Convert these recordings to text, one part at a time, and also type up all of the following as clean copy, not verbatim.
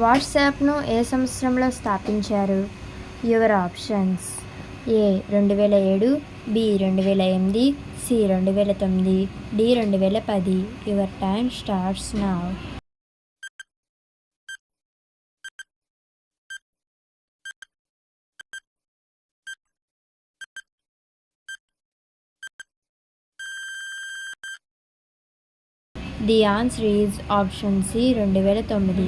వాట్సాప్ను ఏ సంవత్సరంలో స్థాపించారు? Your options: A 2007, B 2008, C 2009, D 2010. Your time starts now. The answer is option C 2009.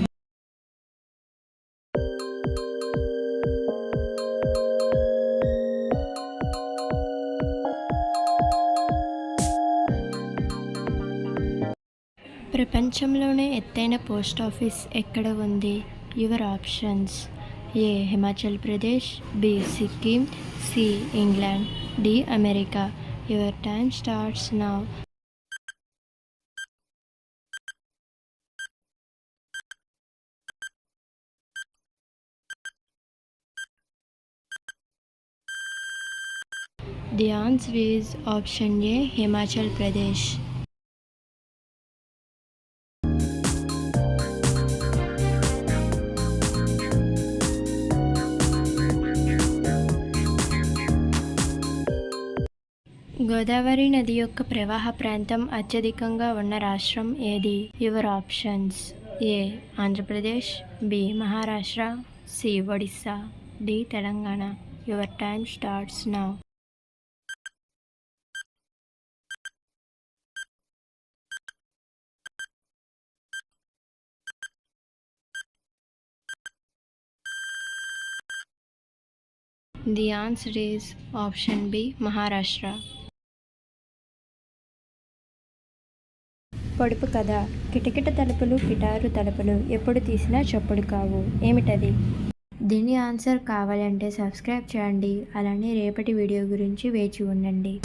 ప్రపంచంలోనే ఎత్తైన పోస్ట్ ఆఫీస్ ఎక్కడ ఉంది? Your options: A Himachal Pradesh, B Sikkim, C England, D America. Your time starts now. The answer is option A Himachal Pradesh. Godavari నది యొక్క ప్రవాహ ప్రాంతం అత్యధికంగా ఉన్న రాష్ట్రం ఏది? Your options: A Andhra Pradesh, B Maharashtra, C Odisha, D Telangana. Your time starts now. The answer is option B Maharashtra. పొడుపు కథ: కిటకిట తలుపులు కిటారు తలుపులు ఎప్పుడు తీసినా చప్పుడు కావు. ఏమిటది? దీని ఆన్సర్ కావాలంటే సబ్స్క్రైబ్ చేయండి. అలానే రేపటి వీడియో గురించి వేచి ఉండండి.